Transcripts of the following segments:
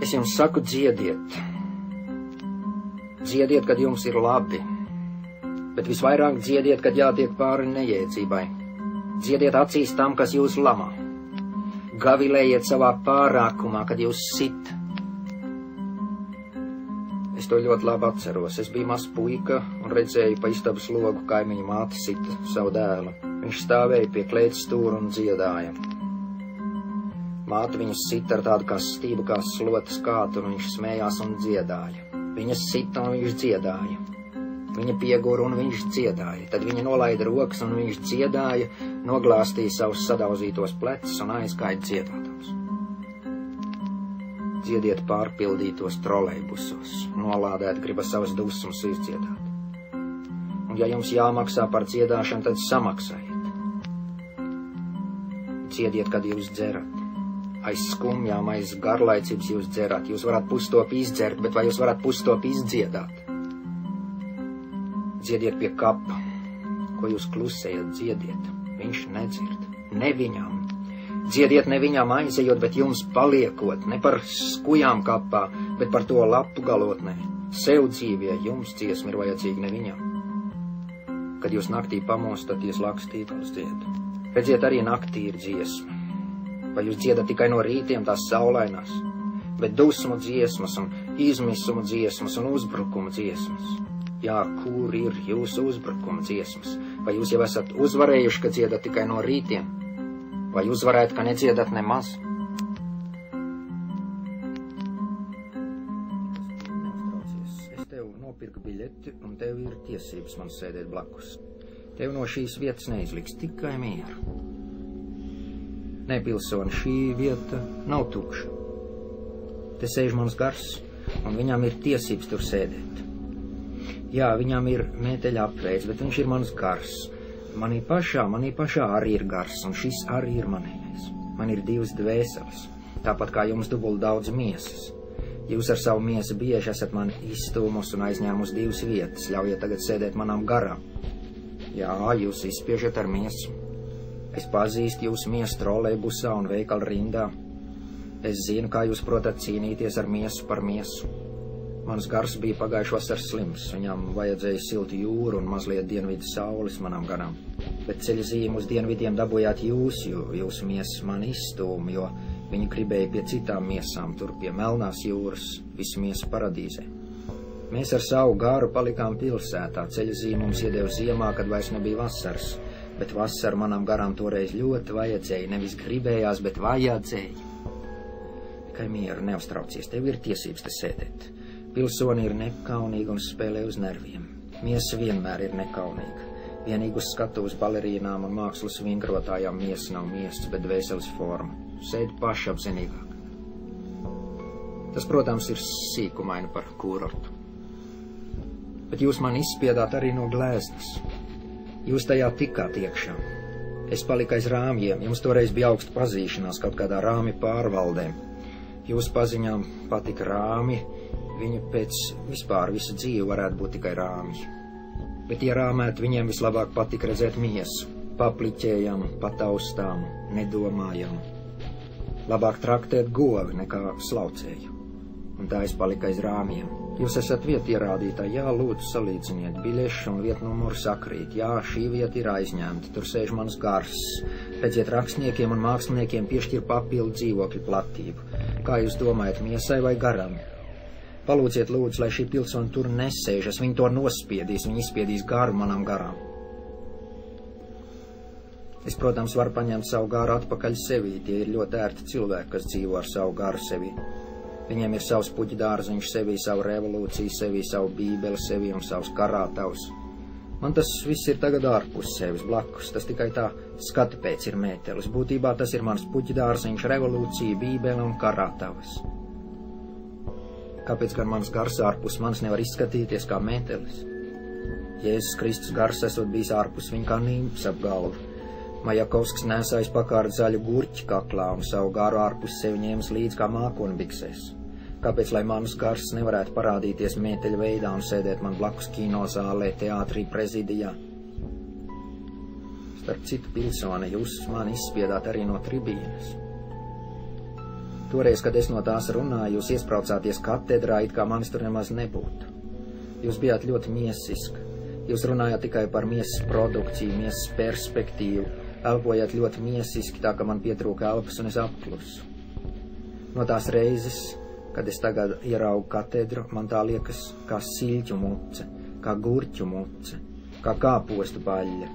Es jums saku, dziediet. Dziediet, kad jums ir labi, bet visvairāk dziediet, kad jātiek pāri nejēdzībai. Dziediet acīs tam, kas jūs lamā. Gavilējiet savā pārākumā, kad jūs sit. Es to ļoti labi atceros. Es biju mazs puika un redzēju pa istabas logu kaimiņu māti sita savu dēlu. Viņš stāvēja pie kleitas stūra un dziedāja. Māte viņus sita ar tādu kā stību, kā slotas kātu, un viņš smējās un dziedāja. Viņa sita un viņš dziedāja. Viņa piegura un viņš dziedāja. Tad viņa nolaida rokas un viņš dziedāja, noglāstīja savus sadauzītos plecus un aizgāja dziedādams. Dziediet pārpildītos trolejbusos, nolādēt gribas savas dusmas izdziedāt. Un ja jums jāmaksā par dziedāšanu, tad samaksājiet. Dziediet, kad jūs dzerat. Aiz skumjām, aiz garlaicības jūs dzerat. Jūs varat pustopi izdzert, bet vai jūs varat pustopi izdziedāt? Dziediet pie kapa. Ko jūs klusējat, dziediet. Viņš nedzird. Ne viņam. Dziediet ne viņam aizejot, bet jums paliekot. Ne par skujām kapā, bet par to lapu galotnē. Sev dzīvie jums dziesma ir vajadzīga, ne viņam. Kad jūs naktī pamostaties, lakstītals dzied. Redziet, arī naktī ir dziesma. Vai jūs dziedat tikai no rītiem tās saulainās, bet dusmu dziesmas un izmisumu dziesmas un uzbrukumu dziesmas? Jā, kur ir jūsu uzbrukuma dziesmas? Vai jūs jau esat uzvarējuši, ka dziedat tikai no rītiem? Vai uzvarēt, ka nedziedat nemaz? Es tev nopirku biļeti, un tev ir tiesības man sēdēt blakus. Tev no šīs vietas neizliks tikai mieru. Nē, pilsoni, šī vieta nav tukša. Te sēž mans gars, un viņam ir tiesības tur sēdēt. Jā, viņam ir mēteļa apveids, bet viņš ir mans gars. Manī pašā arī ir gars, un šis arī ir manējais. Man ir divas dvēseles, tāpat kā jums dubult daudz miesas. Jūs ar savu miesu bieži esat mani izstūmus un aizņēmus divas vietas, ļaujiet tagad sēdēt manām garām. Jā, jūs izspiežat ar miesu. Es pazīstu jūsu miesu trolejbusā un veikala rindā. Es zinu, kā jūs protat cīnīties ar miesu par miesu. Mans gars bija pagājuši vasar slims, viņam vajadzēja siltu jūru un mazliet dienvidu saules manam garam. Bet ceļa zīmu uz dienvidiem dabūjāt jūs, jo jūsu miesas mani izstūma, jo viņi gribēja pie citām miesām, tur pie Melnās jūras, visu miesu paradīzē. Mēs ar savu garu palikām pilsētā, ceļa zīmu mums iedeva ziemā, kad vairs nebija vasaras, bet vasar manam garam toreiz ļoti vajadzēja, nevis gribējās, bet vajadzēja. Tikai mieru, neuztraucies, tev ir tiesības te sēdēt. Pilsoni ir nekaunīga un spēlē uz nerviem. Miesa vienmēr ir nekaunīga. Vienīgi uz skatuves balerīnām un mākslas vingrotājām miesa nav miesas, bet dvēseles forma. Sēdi pašapzinīgāk. Tas, protams, ir sīkumaini par kurortu. Bet jūs man izspiedāt arī no glēznas. Jūs tajā tikāt iekšā. Es paliku aiz rāmjiem, jums toreiz bija augsta pazīšanās kaut kādā rāmi pārvaldē. Jūs paziņām patika rāmi, viņu pēc vispār visu dzīvi varētu būt tikai rāmji. Bet, ja rāmēt, viņiem vislabāk patika redzēt miesu, papliķējam, pataustām, nedomājam. Labāk traktēt govi nekā slaucēju. Un tā es paliku aiz rāmjiem. Jūs esat vieta ierādītā, jā, lūdzu salīdziniet, biļešu un vietu numuru sakrīt. Jā, šī vieta ir aizņemta, tur sēž mans gars. Redziet, rakstniekiem un māksliniekiem piešķir papildu dzīvokļu platību. Kā jūs domājat, miesai vai garam? Palūdziet, lūdzu, lai šī pilsona tur nesēžas, viņi to nospiedīs, viņi izspiedīs garu manam garām. Es, protams, varu paņemt savu garu atpakaļ sevī, tie ir ļoti ērti cilvēki, kas dzīvo ar savu garu sevī. Viņiem ir savs puķi dārziņš sevī, savu revolūciju sevī, savu bībeli sevī un savus karātavus. Man tas viss ir tagad ārpus sevis, blakus, tas tikai tā skata pēc ir mētelis. Būtībā tas ir mans puķi dārziņš, revolūcija, bībeli un karātavas. Kāpēc gan mans gars ārpus manis nevar izskatīties kā mētelis? Jēzus Kristus gars esot bijis ārpus viņa kā nīms ap galvu. Majakovskis nesājis pakārt zaļu gurķi kaklā un savu garu ārpus sevi ņēmis līdz kā mākonbiksēs. Kāpēc, lai manas gars nevarētu parādīties mēteļa veidā un sēdēt man blakus kinozālē, teātrī, prezidijā? Starp citu, pilsone, jūs mani izspiedāt arī no tribīnes. Toreiz, kad es no tās runāju, jūs iespraucāties katedrā, it kā manis tur nemaz nebūtu. Jūs bijāt ļoti miesiska. Jūs runājāt tikai par miesas produkciju, miesas perspektīvu, elpojāt ļoti miesiski, tā ka man pietrūka elpas un es apklusu. No tās reizes, kad es tagad ieraugu katedru, man tā liekas kā siļķu muce, kā gurķu muce, kā kāpostu baļļa.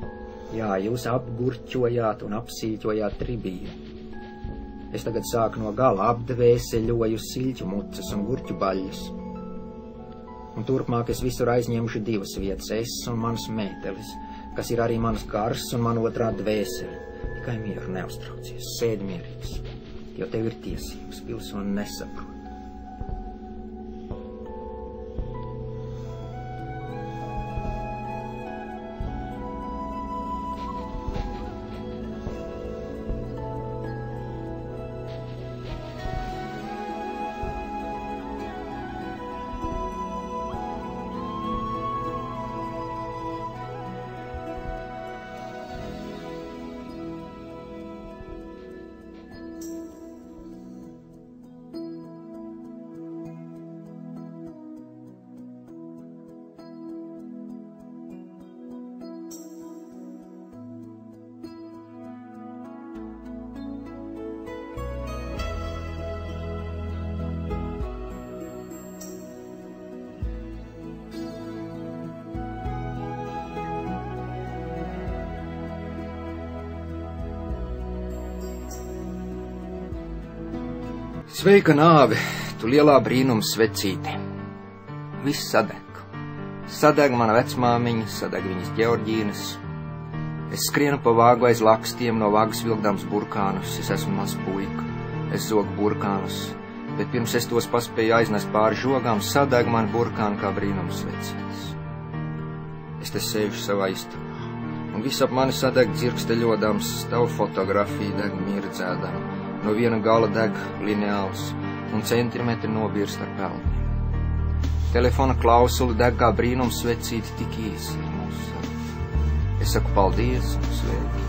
Jā, jūs apgurķojāt un apsīķojāt tribīnu. Es tagad sāku no gala apdvēseļoju siļķu muces un gurķu baļļas. Un turpmāk es visur aizņemšu divas vietas, es un mans mētelis, kas ir arī mans gars un man otrā dvēseli. Tikai mieru neuztraucies, sēdi mierīgs, jo tev ir tiesības, pilsoni nesaprot. Sveika, nāve, tu lielā brīnums svecīte. Viss sadeg. Sadeg mana vecmāmiņa, sadeg viņas Ģeorģīnas. Es skrienu pa vāgu aiz lakstiem, no vāgas vilkdams burkānus. Es esmu maz puika, es zogu burkānus, bet pirms es tos paspēju aiznest pāri žogām, sadeg man burkāni kā brīnums svecītes. Es te sēžu savā istabā, un viss ap mani sadeg dzirksteļodams, tavu fotografiju deg mirdzēdam. No viena gala deg lineāls un centimetri nobirst ar pelniem. Telefona klausuli deg kā brīnums svecīti, tik īsi ir mūsu saruna. Es saku paldies un sveiki,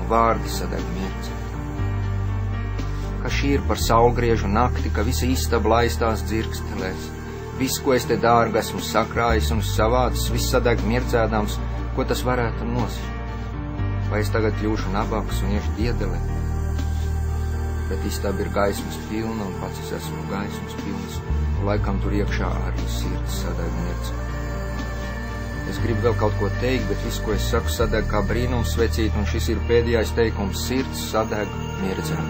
un vārdi sadeg mirdzē. Ka šī ir par saulgriežu nakti, ka visa istaba laistās dzirkstelēs. Viss, ko es te dārgi esmu sakrājis un savācis, viss sadeg mirdzēdams, ko tas varētu nozīmēt. Vai es tagad kļūšu nabaks un iešu diedelē? Bet istaba ir gaismas pilna, un pats es esmu gaismas pilns, un laikam tur iekšā arī sirds sadeg mirdzē. Es gribu vēl kaut ko teikt, bet viss, ko es saku, sadeg kā brīnums svecīt, un šis ir pēdējais teikums: sirds sadeg mirdzē.